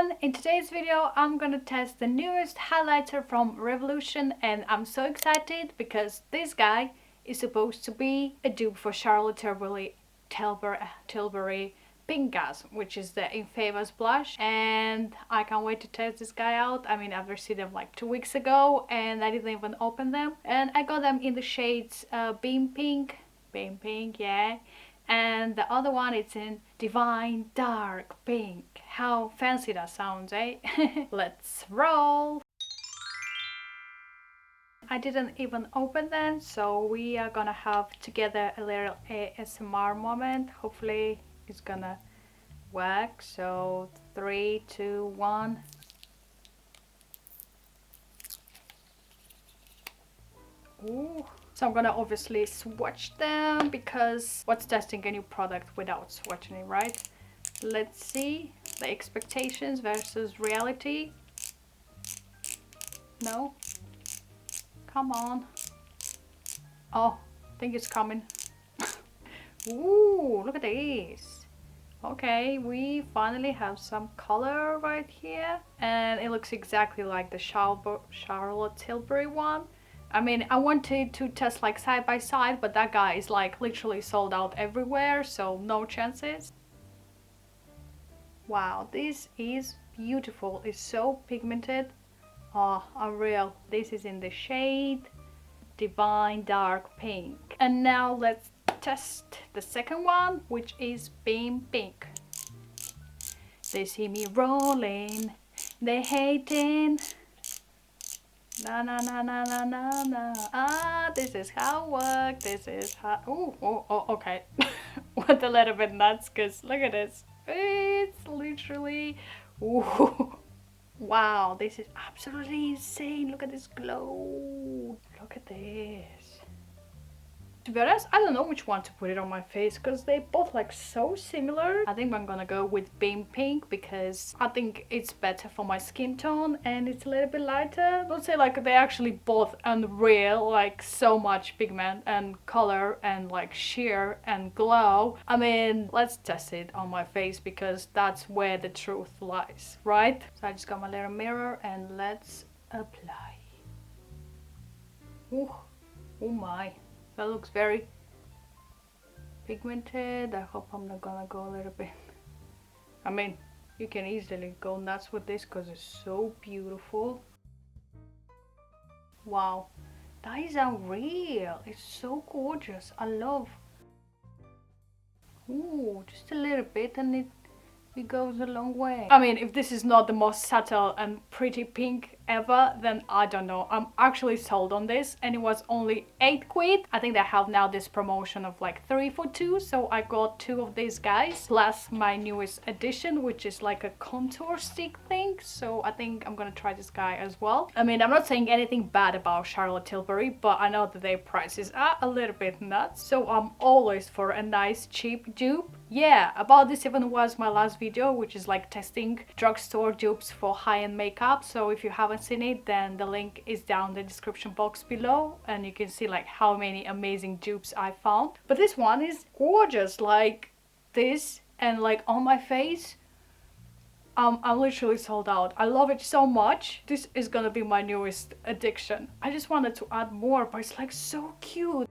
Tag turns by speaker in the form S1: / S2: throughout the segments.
S1: everyone! In today's video I'm gonna test the newest highlighter from Revolution, and I'm so excited because this guy is supposed to be a dupe for Charlotte Tilbury Pink Gas, which is the infamous blush, and I can't wait to test this guy out. I mean, I've received them like 2 weeks ago and I didn't even open them, and I got them in the shades Beam Pink, yeah, and the other one it's in Divine Dark Pink. How fancy that sounds, eh? Let's roll! I didn't even open them, so we are gonna have together a little ASMR moment. Hopefully it's gonna work. So 3, 2, 1. Ooh. So I'm gonna obviously swatch them, because what's testing a new product without swatching it, right? Let's see the expectations versus reality. No? Come on. Oh, I think it's coming. Ooh, look at this. Okay, we finally have some color right here, and it looks exactly like the Charlotte Tilbury one. I mean, I wanted to test like side by side, but that guy is like literally sold out everywhere, so no chances. Wow, this is beautiful. It's so pigmented. Oh, unreal. This is in the shade Divine Dark Pink. And now let's test the second one, which is Beam Pink. They see me rolling, they hating. Na na na na na na na. Ah, this is how it works. This is how. Ooh, oh, okay. Went a little bit nuts, because look at this. It's literally. Ooh. Wow, this is absolutely insane. Look at this glow. Look at this. To be honest, I don't know which one to put it on my face, because they both like so similar. I think I'm gonna go with Beam Pink, because I think it's better for my skin tone and it's a little bit lighter. Don't say like they actually both unreal, like so much pigment and color and like sheer and glow. I mean, let's test it on my face, because that's where the truth lies, right? So I just got my little mirror and let's apply. Ooh, oh my. That looks very pigmented. I hope I'm not gonna go a little bit. I mean, you can easily go nuts with this because it's so beautiful. Wow, that is unreal. It's so gorgeous. I love. Ooh, just a little bit and it goes a long way. I mean, if this is not the most subtle and pretty pink ever, then I don't know. I'm actually sold on this, and it was only 8 quid. I think they have now this promotion of like 3 for 2, so I got 2 of these guys, plus my newest addition, which is like a contour stick thing. So I think I'm gonna try this guy as well. I mean, I'm not saying anything bad about Charlotte Tilbury, but I know that their prices are a little bit nuts, so I'm always for a nice cheap dupe. Yeah, about this even was my last video, which is like testing drugstore dupes for high-end makeup. So if you haven't seen it, then the link is down in the description box below, and you can see like how many amazing dupes I found. But this one is gorgeous, like this, and like on my face. I'm literally sold out. I love it so much. This is gonna be my newest addiction. I just wanted to add more, but it's like so cute.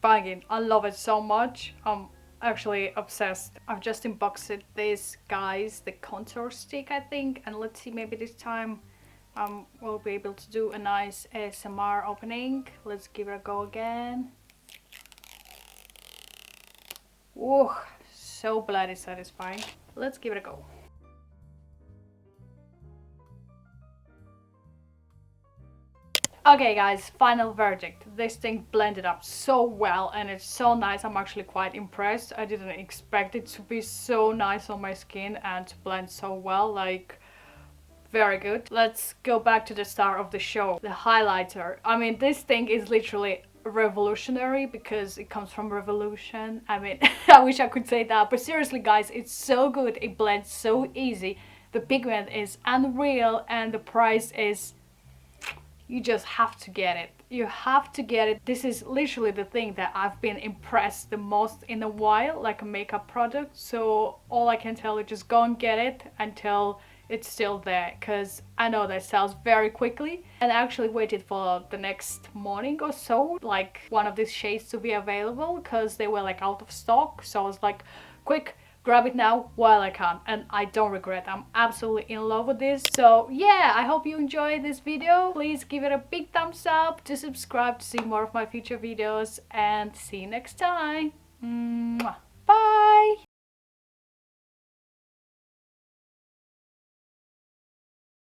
S1: Banging. I love it so much. I'm actually obsessed. I've just unboxed this, guys, the contour stick, I think, and let's see, maybe this time we'll be able to do a nice ASMR opening. Let's give it a go again. Ooh, so bloody satisfying. Let's give it a go. Okay guys, final verdict. This thing blended up so well and it's so nice. I'm actually quite impressed. I didn't expect it to be so nice on my skin and to blend so well. Like, very good. Let's go back to the star of the show, the highlighter. I mean, this thing is literally revolutionary because it comes from Revolution. I mean, I wish I could say that, but seriously guys, it's so good. It blends so easy. The pigment is unreal and the price is you just have to get it. You have to get it. This is literally the thing that I've been impressed the most in a while, like a makeup product. So all I can tell you, just go and get it until it's still there, because I know that sells very quickly. And I actually waited for the next morning or so, like one of these shades to be available, because they were like out of stock. So I was like, quick, grab it now while I can, and I don't regret. I'm absolutely in love with this. So yeah, I hope you enjoyed this video. Please give it a big thumbs up, to subscribe to see more of my future videos, and see you next time. Mwah.